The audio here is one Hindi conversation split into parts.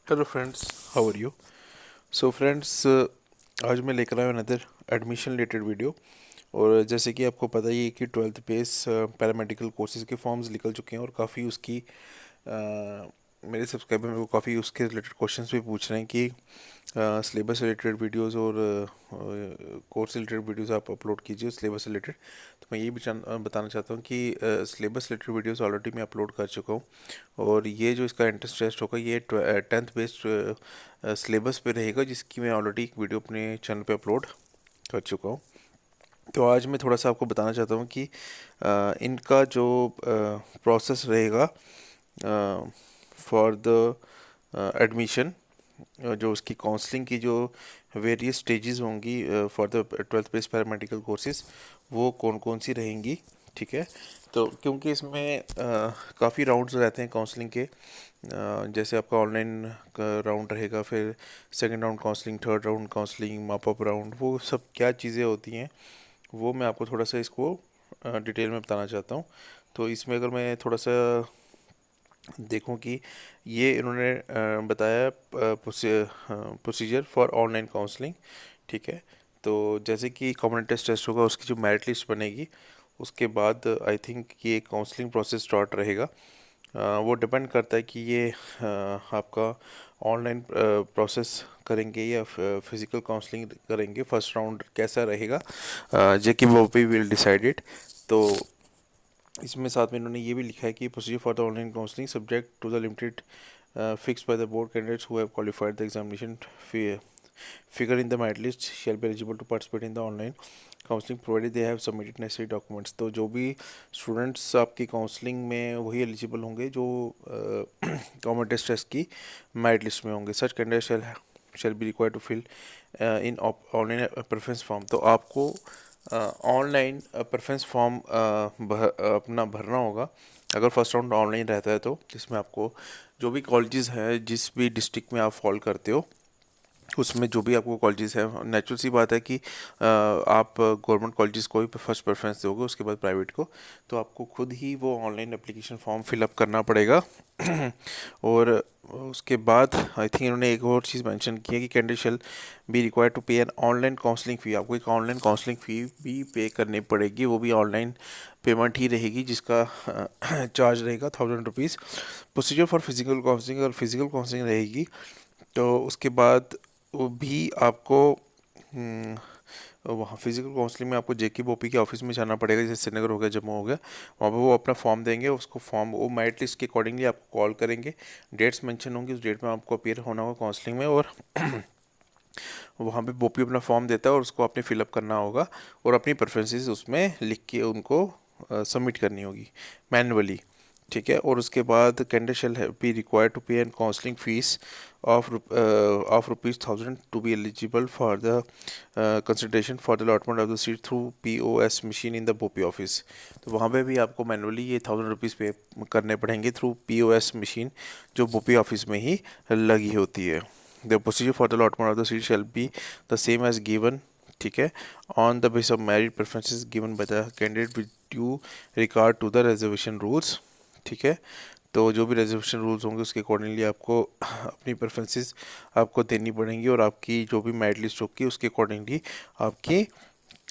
Hello friends, how are you? So friends, आज मैं लेकर आया हूँ अनदर एडमिशन रिलेटेड वीडियो। और जैसे कि आपको पता ही है कि ट्वेल्थ बेस पैरामेडिकल कोर्सेज़ के फॉर्म्स निकल चुके हैं और काफ़ी उसकी मेरे सब्सक्राइबर मेरे को काफ़ी उसके रिलेटेड क्वेश्चंस भी पूछ रहे हैं कि सिलेबस रिलेटेड वीडियोस और कोर्स रिलेटेड वीडियोस आप अपलोड कीजिए सिलेबस रिलेटेड। तो मैं ये भी बताना चाहता हूँ कि सिलेबस रिलेटेड वीडियोस ऑलरेडी मैं अपलोड कर चुका हूँ। और ये जो इसका एंट्रेंस टेस्ट होगा ये 10th बेस्ड सिलेबस पे रहेगा, जिसकी मैं ऑलरेडी एक वीडियो अपने चैनल पे अपलोड कर चुका हूँ। तो आज मैं थोड़ा सा आपको बताना चाहता हूँ कि इनका जो प्रोसेस रहेगा फॉर द एडमिशन, जो उसकी काउंसलिंग की जो वेरियस स्टेजेस होंगी for the twelfth based paramedical courses, वो कौन कौन सी रहेंगी। ठीक है। तो क्योंकि इसमें काफ़ी राउंड्स रहते हैं काउंसलिंग के, जैसे आपका ऑनलाइन राउंड रहेगा, फिर second round counselling, third round counselling, mop up round, वो सब क्या चीज़ें होती हैं वो मैं आपको थोड़ा सा इसको डिटेल में बताना चाहता हूँ। तो इसमें अगर मैं थोड़ा सा देखूं कि ये इन्होंने बताया प्रोसीजर फॉर ऑनलाइन काउंसलिंग। ठीक है। तो जैसे कि कॉमन टेस्ट होगा, उसकी जो मेरिट लिस्ट बनेगी उसके बाद आई थिंक ये काउंसलिंग प्रोसेस स्टार्ट रहेगा। वो डिपेंड करता है कि ये आपका ऑनलाइन प्रोसेस करेंगे या फिजिकल काउंसलिंग करेंगे, फर्स्ट राउंड कैसा रहेगा, जे कि वो भी विल डिसाइडेड। तो इसमें साथ में इन्होंने ये भी लिखा है कि procedure for the online counselling subject to the limited fixed by the board, candidates who have qualified the examination figure in the merit list shall be eligible to participate in the online counseling provided they have submitted necessary documents। तो जो भी स्टूडेंट्स आपकी काउंसलिंग में वही एलिजिबल होंगे जो कॉमन टेस्ट की मेरिट लिस्ट में होंगे। Such candidate shall be required to fill in online preference form. तो आपको ऑनलाइन प्रेफरेंस फॉर्म अपना भरना होगा अगर फर्स्ट राउंड ऑनलाइन रहता है, तो जिसमें आपको जो भी कॉलेजेस हैं जिस भी डिस्ट्रिक्ट में आप फॉल करते हो उसमें जो भी आपको कॉलेजेस है, नेचुरल सी बात है कि आप गवर्नमेंट कॉलेजेस को ही फर्स्ट प्रेफरेंस दोगे, उसके बाद प्राइवेट को। तो आपको खुद ही वो ऑनलाइन एप्लीकेशन फॉर्म फिलअप करना पड़ेगा। और उसके बाद आई थिंक इन्होंने एक और चीज़ मेंशन की है कि candidate shall be required to pay an online counselling fee. आपको एक ऑनलाइन काउंसलिंग फ़ी भी पे करनी पड़ेगी, वो भी ऑनलाइन पेमेंट ही रहेगी, जिसका चार्ज रहेगा 1000 rupees. Procedure for physical counselling, अगर फिजिकल काउंसलिंग रहेगी तो उसके बाद वो भी आपको वहाँ फिजिकल काउंसलिंग में आपको जेके बोपी के ऑफिस में जाना पड़ेगा, जैसे श्रीनगर हो गया, जम्मू हो गया। वहाँ पे वो अपना फॉर्म देंगे, उसको फॉर्म वो मेरिट लिस्ट के अकॉर्डिंगली आपको कॉल करेंगे, डेट्स मेंशन होंगी, उस डेट में आपको अपीयर होना होगा काउंसलिंग में। और वहाँ पे बोपी अपना फॉर्म देता है और उसको आपने फिलअप करना होगा और अपनी प्रेफरेंसेस उसमें लिख के उनको सबमिट करनी होगी मैनुअली। ठीक है। और उसके बाद candidate shall be required to pay an counselling fees of ₹1000 to be eligible for the consideration for the allotment of the seat through POS machine in the बोपी ऑफिस। तो वहाँ पे भी आपको मैनुअली ये 1000 रुपीज़ पे करने पड़ेंगे थ्रू पीओएस मशीन, जो बोपी ऑफिस में ही लगी होती है। The procedure for the allotment of the seat shall be the same as given. ठीक है। On the base of merit preferences given by the candidate with due regard to the reservation rules. ठीक है। तो जो भी रिजर्वेशन रूल्स होंगे उसके अकॉर्डिंगली आपको अपनी प्रेफरेंसेस आपको देनी पड़ेंगी और आपकी जो भी मेरिट लिस्ट होगी उसके अकॉर्डिंगली आपकी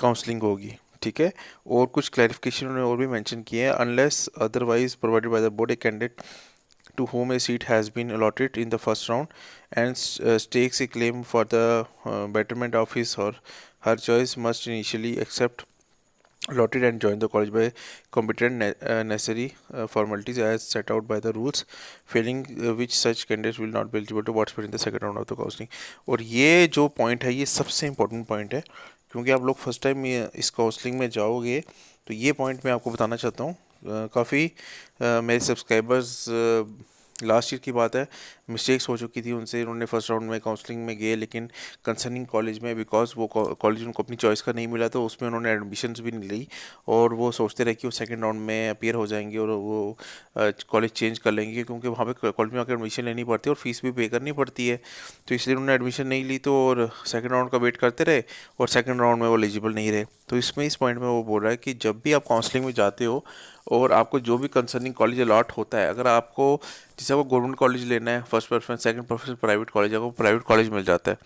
काउंसलिंग होगी। ठीक है। और कुछ क्लैरिफिकेशन उन्होंने और भी मेंशन किए हैं, unless otherwise provided by the board, a candidate to whom a seat has been allotted in the first round and stakes a claim for the betterment of his or her choice must initially accept allotted and join the college by competent necessary formalities as set out by the rules, failing which such candidates will not be eligible to participate in the second round of the counseling। और ये जो पॉइंट है ये सबसे इम्पोर्टेंट पॉइंट है, क्योंकि आप लोग फर्स्ट टाइम इस काउंसलिंग में जाओगे तो ये पॉइंट मैं आपको बताना चाहता हूँ। काफ़ी मेरे सब्सक्राइबर्स, लास्ट ईयर की बात है, मिस्टेक्स हो चुकी थी उनसे, उन्होंने फर्स्ट राउंड में काउंसलिंग में गए लेकिन कंसर्निंग कॉलेज में बिकॉज वो कॉलेज उनको अपनी चॉइस का नहीं मिला तो उसमें उन्होंने एडमिशन्स भी नहीं ली और वो सोचते रहे कि वो सेकंड राउंड में अपीयर हो जाएंगे और वो कॉलेज चेंज कर लेंगे, क्योंकि वहाँ पे कॉलेज में आकर एडमिशन लेनी पड़ती है और फीस भी पे करनी पड़ती है। तो इसलिए उन्होंने एडमिशन नहीं ली तो और सेकंड राउंड का वेट करते रहे और सेकंड राउंड में वो एलिजिबल नहीं रहे। तो इसमें इस पॉइंट में वो बोल रहा है कि जब भी आप काउंसलिंग में जाते हो और आपको जो भी कंसर्निंग कॉलेज अलॉट होता है, अगर आपको जैसे आपको गवर्नमेंट कॉलेज लेना है, first preference, second preference private college, आपको प्राइवेट कॉलेज मिल जाता है,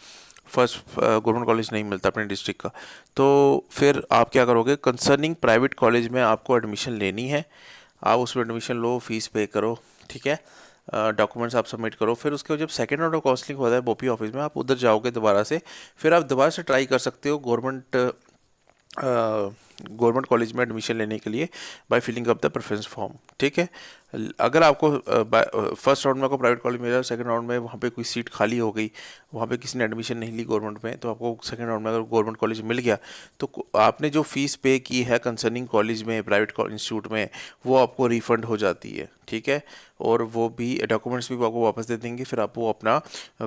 फर्स्ट गवर्नमेंट कॉलेज नहीं मिलता अपने डिस्ट्रिक्ट का, तो फिर आप क्या करोगे, कंसर्निंग प्राइवेट कॉलेज में आपको एडमिशन लेनी है, आप उसमें एडमिशन लो, फीस पे करो, ठीक है, डॉक्यूमेंट्स आप सबमिट करो, फिर उसके बाद जब सेकेंड राउंड ऑफ काउंसलिंग होता है बोपी ऑफिस में, आप उधर जाओगे दोबारा से, फिर आप दोबारा से ट्राई कर सकते हो गवर्नमेंट कॉलेज में एडमिशन लेने के लिए by filling up the preference form, ठीक है। अगर आपको फर्स्ट राउंड में आपको प्राइवेट कॉलेज मिला, सेकंड राउंड में वहाँ पे कोई सीट खाली हो गई, वहाँ पे किसी ने एडमिशन नहीं ली गवर्नमेंट में, तो आपको सेकंड राउंड में अगर गवर्नमेंट कॉलेज मिल गया, तो आपने जो फीस पे की है कंसर्निंग कॉलेज में, प्राइवेट इंस्टीट्यूट में, वो आपको रिफंड हो जाती है, ठीक है। और वो भी डॉक्यूमेंट्स भी आपको वापस दे देंगे, फिर आप वो अपना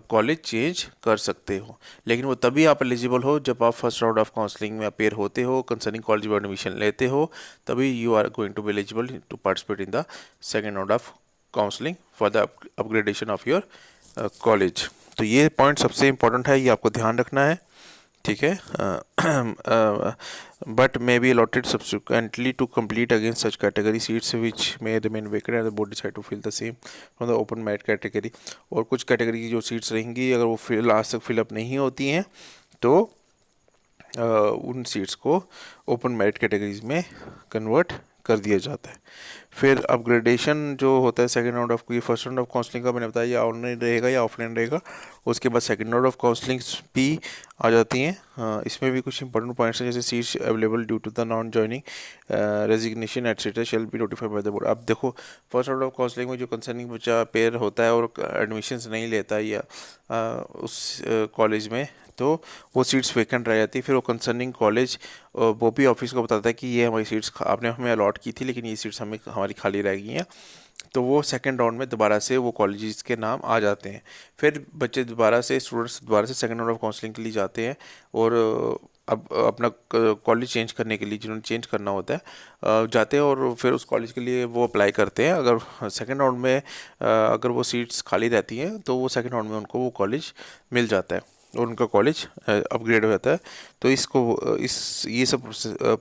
कॉलेज चेंज कर सकते हो। लेकिन वो तभी आप एलिजिबल हो जब आप फर्स्ट राउंड ऑफ काउंसलिंग में अपेयर होते हो, कंसर्निंग कॉलेज में एडमिशन लेते हो, तभी you are going to be eligible to participate in the second round of counselling for the upgradation of your college. तो ये पॉइंट सबसे इम्पोर्टेंट है, ये आपको ध्यान रखना है, ठीक है। But may be allotted subsequently to complete against such category seats which may remain vacant and the board decide to fill the same from the open merit category. और कुछ कैटेगरी की जो सीट्स रहेंगी, अगर वो फिल आज तक फिलअप नहीं होती हैं, तो उन सीट्स को ओपन मेरिट कैटेगरीज में कन्वर्ट कर दिया जाता है। फिर अपग्रेडेशन जो होता है सेकंड राउंड ऑफ, ये फर्स्ट राउंड ऑफ काउंसलिंग का मैंने बताया, या ऑनलाइन रहेगा या ऑफलाइन रहेगा, उसके बाद सेकंड राउंड ऑफ काउंसलिंग्स भी आ जाती हैं। इसमें भी कुछ इंपॉर्टेंट पॉइंट्स हैं, जैसे seats available due to the non joining, resignation etcetera shall be notified by the board. अब देखो, फर्स्ट राउंड ऑफ काउंसलिंग में जो कंसर्निंग बच्चा पेयर होता है और एडमिशन्स नहीं लेता या उस कॉलेज में, तो वो सीट्स वैकेंट रह जाती है। फिर वो कंसर्निंग कॉलेज वो भी ऑफिस को बताता है कि ये हमारी सीट्स आपने हमें अलॉट की थी, लेकिन ये सीट्स हमारी खाली रह गई हैं, तो वो सेकंड राउंड में दोबारा से वो कॉलेजेस के नाम आ जाते हैं। फिर बच्चे दोबारा से, स्टूडेंट्स दोबारा से सेकंड राउंड ऑफ काउंसलिंग के लिए जाते हैं, और अब अपना कॉलेज चेंज करने के लिए, जिन्होंने चेंज करना होता है, जाते हैं और फिर उस कॉलेज के लिए वो अप्लाई करते हैं। अगर सेकंड राउंड में अगर वो सीट्स खाली रहती हैं, तो वो सेकंड राउंड में उनको वो कॉलेज मिल जाता है और उनका कॉलेज अपग्रेड हो जाता है। तो ये सब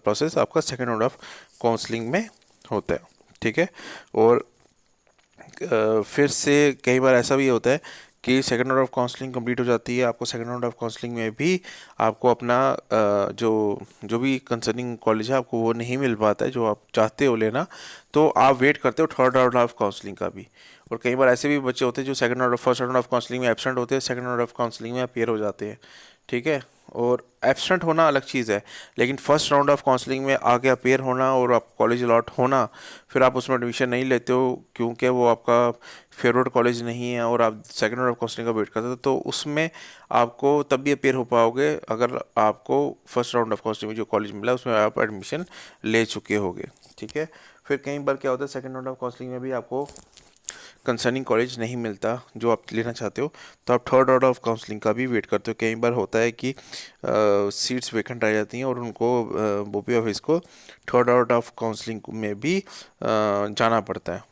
प्रोसेस आपका सेकंड राउंड ऑफ काउंसलिंग में होता है, ठीक है। और फिर से कई बार ऐसा भी होता है कि second round of counselling complete हो जाती है, आपको सेकंड राउंड ऑफ काउंसलिंग में भी आपको अपना जो जो भी कंसर्निंग कॉलेज है, आपको वो नहीं मिल पाता है जो आप चाहते हो लेना, तो आप वेट करते हो थर्ड राउंड ऑफ काउंसलिंग का भी। और कई बार ऐसे भी बच्चे होते हैं जो second round of first round of counselling में एब्सेंट होते हैं, सेकंड राउंड ऑफ काउंसलिंग में अपेयर हो जाते हैं, ठीक है। और एब्सेंट होना अलग चीज़ है, लेकिन फर्स्ट राउंड ऑफ काउंसलिंग में आगे अपेयर होना और आप कॉलेज अलॉट होना, फिर आप उसमें एडमिशन नहीं लेते हो क्योंकि वो आपका फेवरेट कॉलेज नहीं है, और आप सेकंड राउंड ऑफ काउंसलिंग का वेट करते हो, तो उसमें आपको तब भी अपेयर हो पाओगे अगर आपको फर्स्ट राउंड ऑफ काउंसलिंग में जो कॉलेज मिला उसमें आप एडमिशन ले चुके होगे, ठीक है। फिर कई बार क्या होता है, सेकंड राउंड ऑफ काउंसलिंग में भी आपको कंसर्निंग कॉलेज नहीं मिलता जो आप लेना चाहते हो, तो आप थर्ड राउंड ऑफ काउंसलिंग का भी वेट करते हो। कई बार होता है कि सीट्स वैकेंट रह जाती हैं और उनको बोपी ऑफिस को थर्ड राउंड ऑफ काउंसलिंग में भी जाना पड़ता है।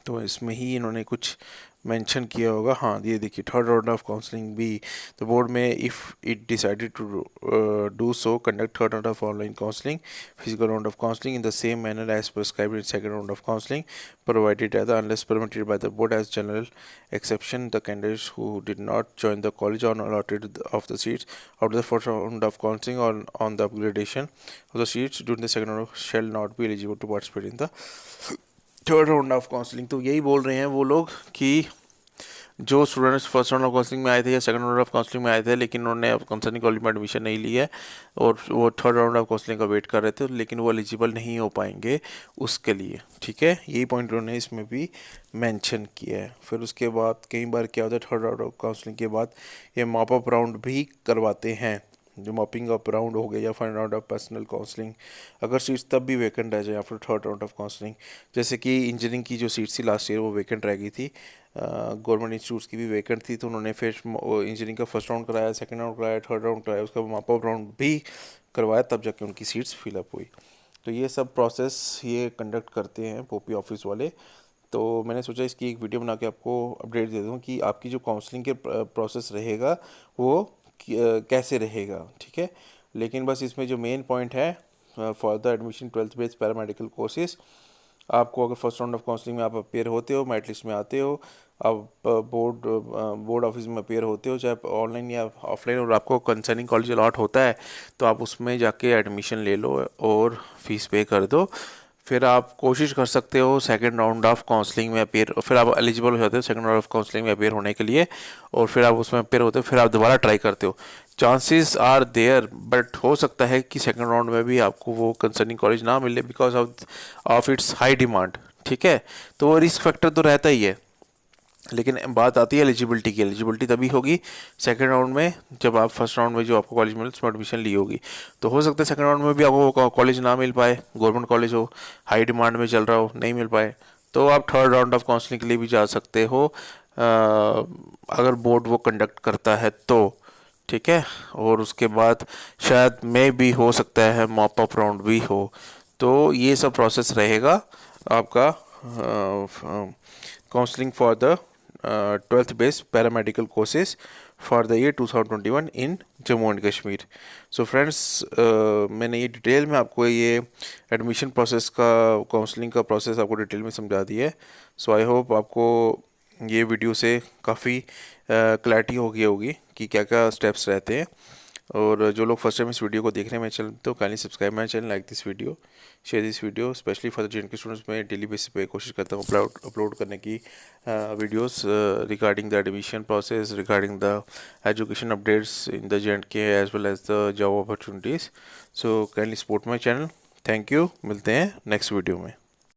तो इसमें ही इन्होंने कुछ मेंशन किया होगा, हाँ ये देखिए, थर्ड राउंड ऑफ काउंसलिंग भी द बोर्ड में if it decided to do so conduct third round of online counselling physical round of counselling in the same manner as prescribed in second round of counselling provided as unless permitted by the board as general exception the candidates who did not join the college on allotted of the seats out of the first round of counseling or on the upgradation of the seats during the second round shall not be eligible to participate in the third round of counselling. तो यही बोल रहे हैं वो लोग कि जो students first round of counselling में आए थे या सेकंड राउंड ऑफ काउंसलिंग में आए थे, लेकिन उन्होंने कंसर्निंग कॉलेज में एडमिशन नहीं लिया है और वो थर्ड राउंड ऑफ काउंसलिंग का वेट कर रहे थे, लेकिन वो एलिजिबल नहीं हो पाएंगे उसके लिए, ठीक है। यही पॉइंट उन्होंने इसमें भी मेंशन किया है। फिर उसके बाद कई बार क्या होता है, थर्ड राउंड ऑफ काउंसलिंग के बाद ये मॉप अप राउंड भी करवाते हैं, जो मॉपिंग अप राउंड हो गया या final round of personal counselling, अगर सीट्स तब भी वैकेंट रह जाए after third round of counselling. जैसे कि इंजीनियरिंग की जो सीट थी लास्ट ईयर वो वैकेंट रह गई थी, गवर्नमेंट इंस्टीट्यूट्स की भी वैकेंट थी, तो उन्होंने फिर इंजीनियरिंग का फर्स्ट राउंड कराया, सेकंड राउंड कराया, थर्ड राउंड कराया, उसका मॉप अप राउंड भी करवाया, तब जाके उनकी सीट्स फिलअप हुई। तो ये सब प्रोसेस ये कंडक्ट करते हैं पोपी ऑफिस वाले। तो मैंने सोचा इसकी एक वीडियो बना के आपको अपडेट दे दूँ कि आपकी जो काउंसलिंग के प्रोसेस रहेगा वो कैसे रहेगा, ठीक है। लेकिन बस इसमें जो मेन पॉइंट है for the admission 12th based paramedical courses. आपको अगर फर्स्ट राउंड ऑफ काउंसलिंग में आप अपेयर होते हो, मेरिट लिस्ट में आते हो, आप बोर्ड ऑफिस में अपेयर होते हो, चाहे ऑनलाइन या ऑफलाइन, और आपको कंसर्निंग कॉलेज अलॉट होता है, तो आप उसमें जाके एडमिशन ले लो और फीस पे कर दो। फिर आप कोशिश कर सकते हो सेकंड राउंड ऑफ काउंसलिंग में अपेयर, फिर आप एलिजिबल हो जाते हो सेकंड राउंड ऑफ काउंसलिंग में अपेयर होने के लिए, और फिर आप उसमें अपेयर होते हो, फिर आप दोबारा ट्राई करते हो। चांसेस आर देयर, बट हो सकता है कि सेकंड राउंड में भी आपको वो कंसर्निंग कॉलेज ना मिले because of its high demand. ठीक है, तो वो रिस्क फैक्टर तो रहता ही है। लेकिन बात आती है एलिजिबिलिटी की। एलिजिबिलिटी तभी होगी सेकंड राउंड में जब आप फर्स्ट राउंड में जो आपको कॉलेज मिले उसमें एडमिशन ली होगी। तो हो सकता है सेकंड राउंड में भी आपको कॉलेज ना मिल पाए, गवर्नमेंट कॉलेज हो, हाई डिमांड में चल रहा हो, नहीं मिल पाए, तो आप थर्ड राउंड ऑफ काउंसलिंग के लिए भी जा सकते हो, अगर बोर्ड वो कंडक्ट करता है तो। ठीक है, और उसके बाद शायद में भी हो सकता है मॉप अप राउंड भी हो। तो ये सब प्रोसेस रहेगा आपका counselling for the 12th based paramedical courses for the year 2021 in Jammu and Kashmir. So friends, मैंने ये डिटेल में आपको ये एडमिशन प्रोसेस का, काउंसलिंग का प्रोसेस आपको डिटेल में समझा दिया है। सो आई होप आपको ये वीडियो से काफ़ी क्लैरिटी हो गई होगी कि क्या क्या स्टेप्स रहते हैं। और जो लोग फर्स्ट टाइम इस वीडियो को देख रहे हैं मेरे चैनल, तो kindly subscribe my channel, like this video, share this video, specially for the JNK students. मैं डेली बेसिस पे कोशिश करता हूँ अपलोड करने की videos regarding the admission process, regarding the education updates in the JNK as well as the job opportunities. So kindly support my channel. Thank you, मिलते हैं नेक्स्ट वीडियो में।